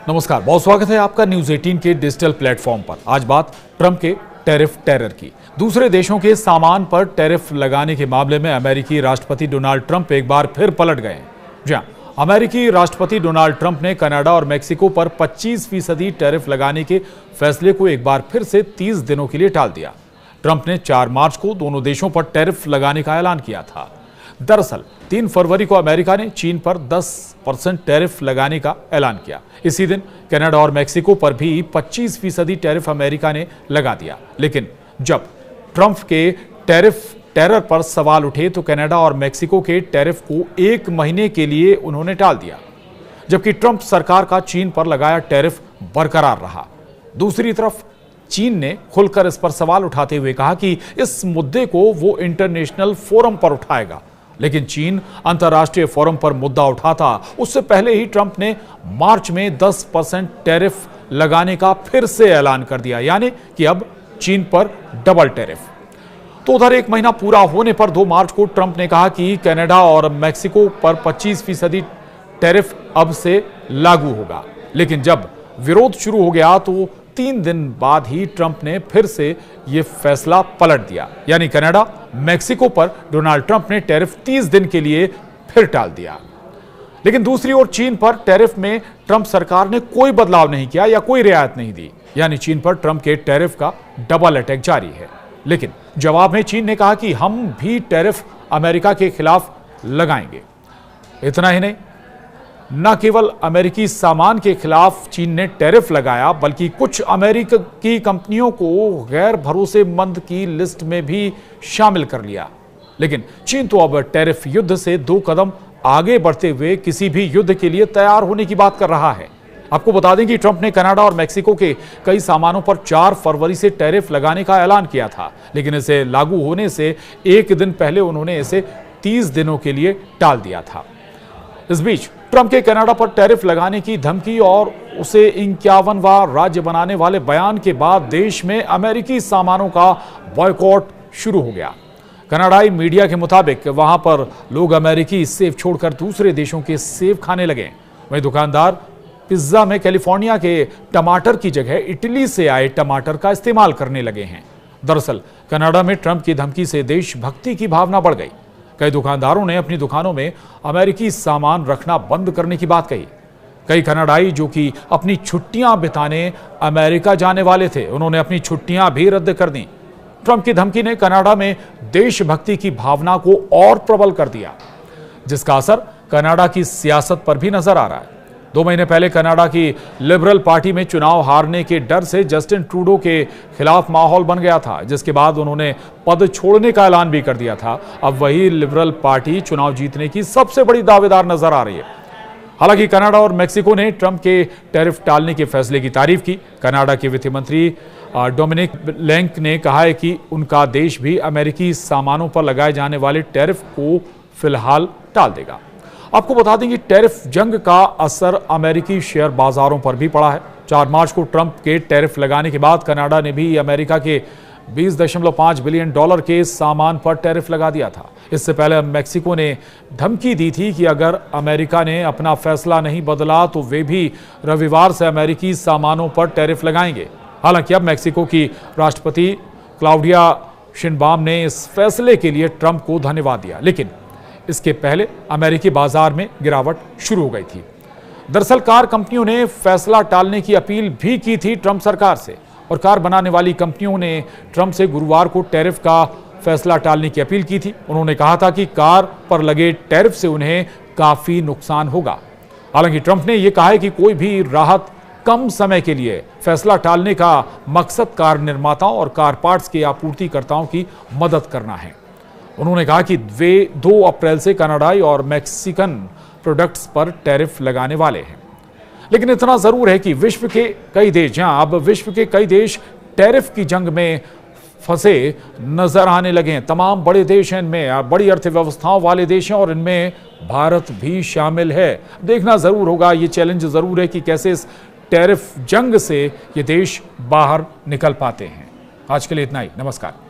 नमस्कार, बहुत स्वागत है आपका न्यूज 18 के डिजिटल प्लेटफॉर्म पर। आज बात ट्रंप के टैरिफ टेरर की। दूसरे देशों के सामान पर टैरिफ लगाने के मामले में अमेरिकी राष्ट्रपति डोनाल्ड ट्रंप एक बार फिर पलट गए हैं। जी हां, अमेरिकी राष्ट्रपति डोनाल्ड ट्रंप ने कनाडा और मेक्सिको पर 25% टैरिफ लगाने के फैसले को एक बार फिर से 30 दिनों के लिए टाल दिया। ट्रंप ने 4 मार्च को दोनों देशों पर टैरिफ लगाने का ऐलान किया था। दरअसल 3 फरवरी को अमेरिका ने चीन पर 10% टैरिफ लगाने का ऐलान किया। इसी दिन कनाडा और मेक्सिको पर भी 25% टैरिफ अमेरिका ने लगा दिया। लेकिन जब ट्रंप के टैरिफ टेरर पर सवाल उठे तो कनाडा और मेक्सिको के टैरिफ को 1 महीने के लिए उन्होंने टाल दिया, जबकि ट्रंप सरकार का चीन पर लगाया टैरिफ बरकरार रहा। दूसरी तरफ चीन ने खुलकर इस पर सवाल उठाते हुए कहा कि इस मुद्दे को वो इंटरनेशनल फोरम पर उठाएगा। लेकिन चीन अंतर्राष्ट्रीय फोरम पर मुद्दा उठाता उससे पहले ही ट्रंप ने मार्च में 10% टैरिफ लगाने का फिर से ऐलान कर दिया, यानी कि अब चीन पर डबल टैरिफ। तो उधर 1 महीना पूरा होने पर 2 मार्च को ट्रंप ने कहा कि कनाडा और मेक्सिको पर 25% टैरिफ अब से लागू होगा। लेकिन जब विरोध शुरू हो गया तो 3 दिन बाद ही ट्रंप ने फिर से यह फैसला पलट दिया, यानी कनाडा मेक्सिको पर डोनाल्ड ट्रंप ने टैरिफ 30 दिन के लिए फिर टाल दिया। लेकिन दूसरी ओर चीन पर टैरिफ में ट्रंप सरकार ने कोई बदलाव नहीं किया या कोई रियायत नहीं दी, यानी चीन पर ट्रंप के टैरिफ का डबल अटैक जारी है। लेकिन जवाब में चीन ने कहा कि हम भी टैरिफ अमेरिका के खिलाफ लगाएंगे। इतना ही नहीं, न केवल अमेरिकी सामान के खिलाफ चीन ने टैरिफ लगाया, बल्कि कुछ अमेरिकी कंपनियों को गैर भरोसेमंद की लिस्ट में भी शामिल कर लिया। लेकिन चीन तो अब टैरिफ युद्ध से 2 कदम आगे बढ़ते हुए किसी भी युद्ध के लिए तैयार होने की बात कर रहा है। आपको बता दें कि ट्रंप ने कनाडा और मेक्सिको के कई सामानों पर 4 फरवरी से टैरिफ लगाने का ऐलान किया था, लेकिन इसे लागू होने से 1 दिन पहले उन्होंने इसे 30 दिनों के लिए टाल दिया था। इस बीच ट्रंप के कनाडा पर टैरिफ लगाने की धमकी और उसे 51वां राज्य बनाने वाले बयान के बाद देश में अमेरिकी सामानों का बॉयकॉट शुरू हो गया। कनाडाई मीडिया के मुताबिक वहां पर लोग अमेरिकी सेब छोड़कर दूसरे देशों के सेब खाने लगे। वहीं दुकानदार पिज्जा में कैलिफोर्निया के टमाटर की जगह इटली से आए टमाटर का इस्तेमाल करने लगे हैं। दरअसल कनाडा में ट्रंप की धमकी से देशभक्ति की भावना बढ़ गई। कई दुकानदारों ने अपनी दुकानों में अमेरिकी सामान रखना बंद करने की बात कही। कई कनाडाई जो कि अपनी छुट्टियां बिताने अमेरिका जाने वाले थे, उन्होंने अपनी छुट्टियां भी रद्द कर दी। ट्रंप की धमकी ने कनाडा में देशभक्ति की भावना को और प्रबल कर दिया, जिसका असर कनाडा की सियासत पर भी नजर आ रहा है। 2 महीने पहले कनाडा की लिबरल पार्टी में चुनाव हारने के डर से जस्टिन ट्रूडो के खिलाफ माहौल बन गया था, जिसके बाद उन्होंने पद छोड़ने का ऐलान भी कर दिया था। अब वही लिबरल पार्टी चुनाव जीतने की सबसे बड़ी दावेदार नजर आ रही है। हालांकि कनाडा और मेक्सिको ने ट्रंप के टैरिफ टालने के फैसले की तारीफ की। कनाडा के वित्त मंत्री डोमिनिक लेंक ने कहा है कि उनका देश भी अमेरिकी सामानों पर लगाए जाने वाले टैरिफ को फिलहाल टाल देगा। आपको बता दें कि टैरिफ जंग का असर अमेरिकी शेयर बाजारों पर भी पड़ा है। 4 मार्च को ट्रंप के टैरिफ लगाने के बाद कनाडा ने भी अमेरिका के $20.5 बिलियन के सामान पर टैरिफ लगा दिया था। इससे पहले मेक्सिको ने धमकी दी थी कि अगर अमेरिका ने अपना फैसला नहीं बदला तो वे भी रविवार से अमेरिकी सामानों पर टैरिफ लगाएंगे। हालांकि अब मेक्सिको की राष्ट्रपति क्लाउडिया शिनबाम ने इस फैसले के लिए ट्रंप को धन्यवाद दिया, लेकिन इसके पहले अमेरिकी बाजार में गिरावट शुरू हो गई थी। दरअसल कार कंपनियों ने फैसला टालने की अपील भी की थी ट्रंप सरकार से, और कार बनाने वाली कंपनियों ने ट्रंप से गुरुवार को टैरिफ का फैसला टालने की अपील की थी। उन्होंने कहा था कि कार पर लगे टैरिफ से उन्हें काफी नुकसान होगा। हालांकि ट्रंप ने यह कहा है कि कोई भी राहत कम समय के लिए फैसला टालने का मकसद कार निर्माताओं और कार पार्ट्स के आपूर्तिकर्ताओं की मदद करना है। उन्होंने कहा कि वे 2 अप्रैल से कनाडाई और मैक्सिकन प्रोडक्ट्स पर टैरिफ लगाने वाले हैं। लेकिन इतना जरूर है कि विश्व के कई देश टैरिफ की जंग में फंसे नजर आने लगे हैं। तमाम बड़े देश हैं, इनमें बड़ी अर्थव्यवस्थाओं वाले देश हैं और इनमें भारत भी शामिल है। देखना जरूर होगा, ये चैलेंज जरूर है कि कैसे इस टैरिफ जंग से ये देश बाहर निकल पाते हैं। आज के लिए इतना ही। नमस्कार।